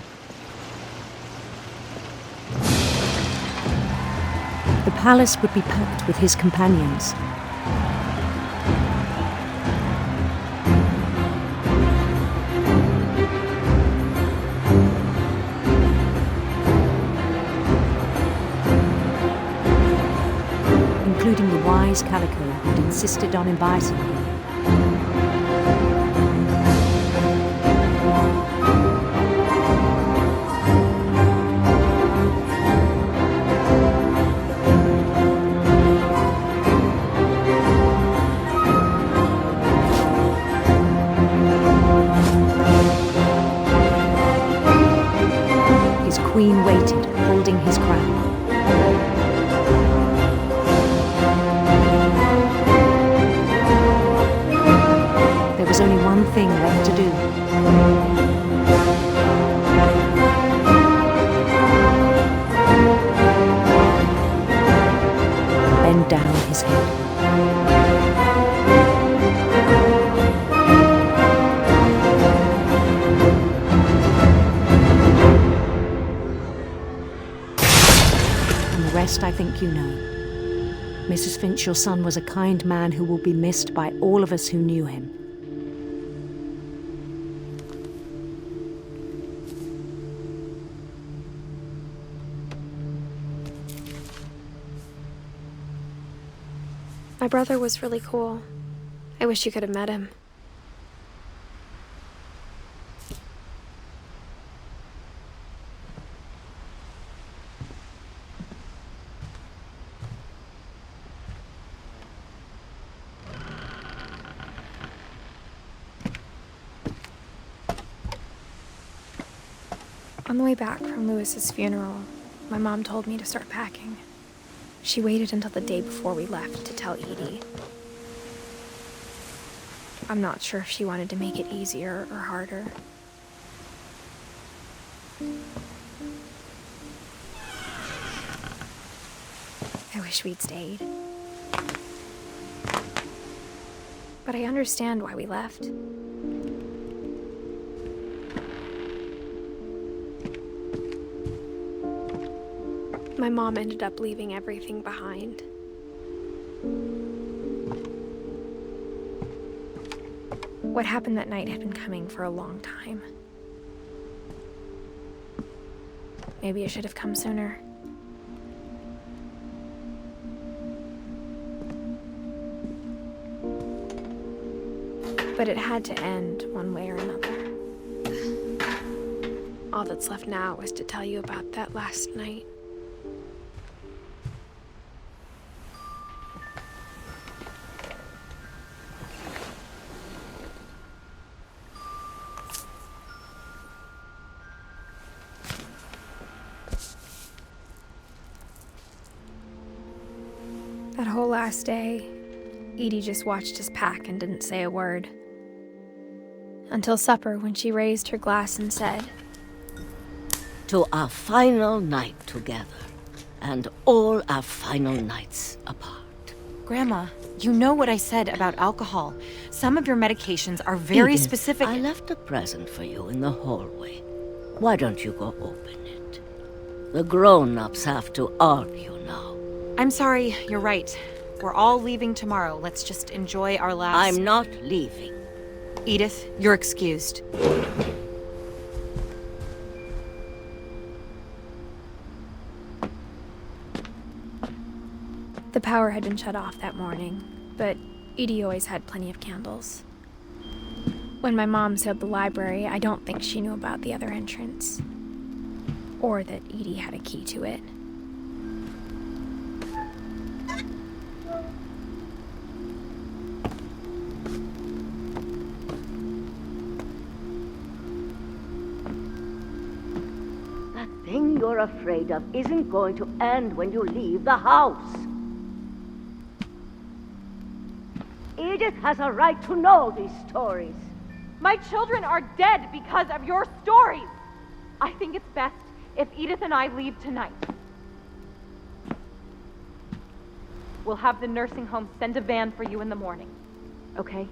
The palace would be packed with his companions. Including the wise Calico who'd insisted on inviting him. and the rest I think you know. Mrs. Finch, your son was a kind man who will be missed by all of us who knew him. My brother was really cool. I wish you could have met him. On the way back from Lewis's funeral, my mom told me to start packing. She waited until the day before we left to tell Edie. I'm not sure if she wanted to make it easier or harder. I wish we'd stayed. But I understand why we left. My mom ended up leaving everything behind. What happened that night had been coming for a long time. Maybe it should have come sooner. But it had to end one way or another. All that's left now is to tell you about that last night. That whole last day, Edie just watched us pack and didn't say a word. Until supper, when she raised her glass and said, "To our final night together, and all our final nights apart." Grandma, you know what I said about alcohol. Some of your medications are very Edith, specific. I left a present for you in the hallway. Why don't you go open it? The grown-ups have to argue now. I'm sorry, you're right. We're all leaving tomorrow. Let's just enjoy our last... I'm not leaving. Edith, you're excused. The power had been shut off that morning, but Edie always had plenty of candles. When my mom sealed the library, I don't think she knew about the other entrance. Or that Edie had a key to it. That thing you're afraid of isn't going to end when you leave the house. Edith has a right to know these stories. My children are dead because of your stories. I think it's best if Edith and I leave tonight. We'll have the nursing home send a van for you in the morning, okay?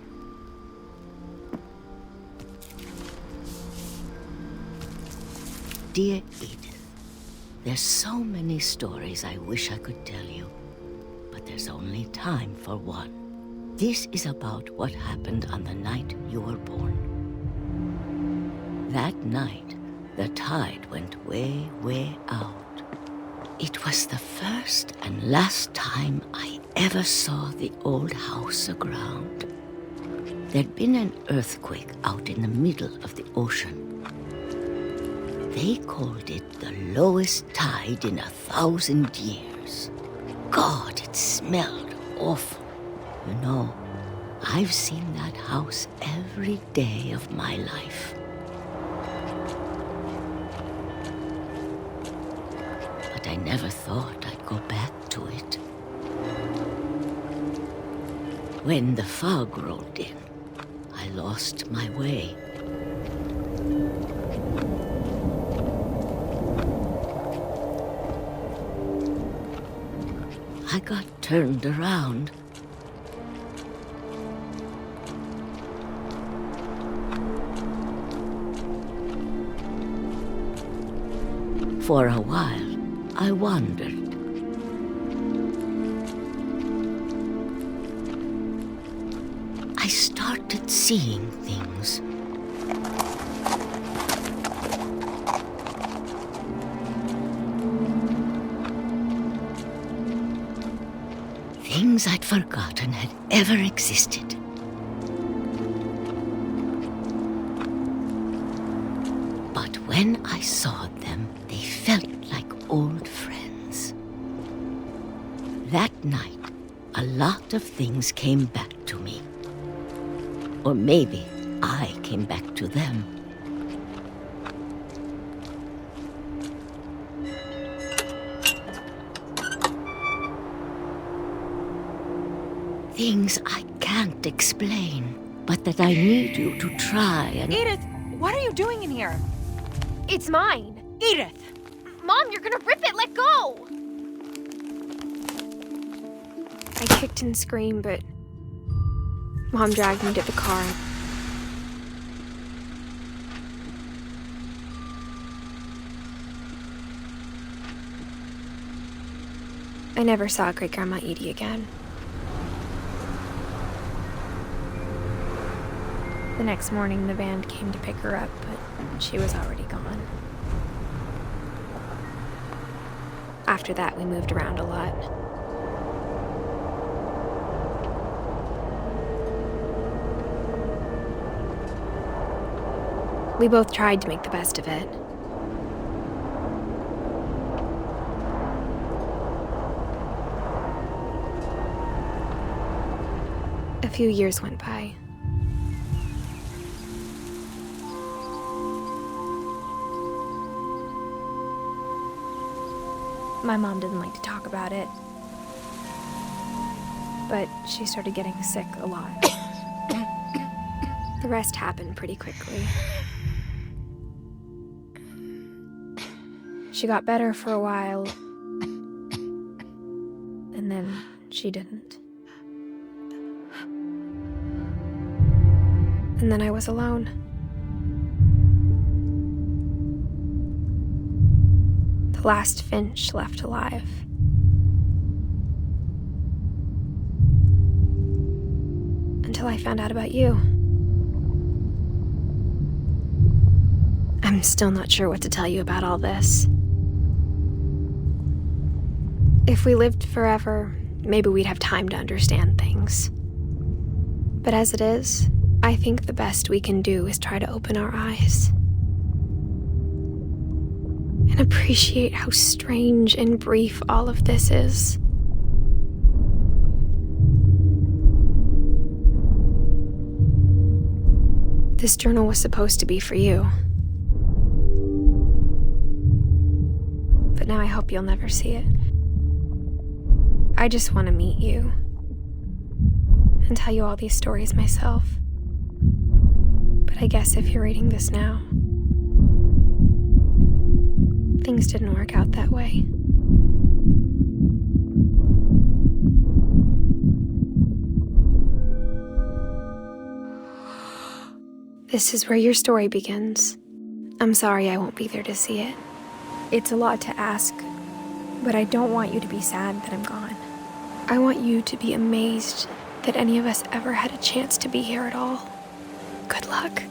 Dear Edith, there's so many stories I wish I could tell you, but there's only time for one. This is about what happened on the night you were born. That night, the tide went way, way out. It was the first and last time I ever saw the old house aground. There'd been an earthquake out in the middle of the ocean. They called it the lowest tide in 1,000 years. God, it smelled awful. You know, I've seen that house every day of my life. But I never thought I'd go back to it. When the fog rolled in, I lost my way. I got turned around. For a while, I wandered, I started seeing things. Things I'd forgotten had ever existed. But when I saw them, they felt like old friends. That night, a lot of things came back to me. Or maybe I came back to them. Things I can't explain, but that I need you to try and... Edith, what are you doing in here? It's mine. Edith! Mom, you're gonna rip it! Let go! I kicked and screamed, but Mom dragged me to the car. I never saw Great-Grandma Edie again. The next morning, the band came to pick her up, but she was already gone. After that, we moved around a lot. We both tried to make the best of it. A few years went by. My mom didn't like to talk about it, but she started getting sick a lot. The rest happened pretty quickly. She got better for a while, and then she didn't. And then I was alone. The last Finch left alive. Until I found out about you. I'm still not sure what to tell you about all this. If we lived forever, maybe we'd have time to understand things. But as it is, I think the best we can do is try to open our eyes. And appreciate how strange and brief all of this is. This journal was supposed to be for you. But now I hope you'll never see it. I just want to meet you and tell you all these stories myself. But I guess if you're reading this now, things didn't work out that way. This is where your story begins. I'm sorry I won't be there to see it. It's a lot to ask, but I don't want you to be sad that I'm gone. I want you to be amazed that any of us ever had a chance to be here at all. Good luck.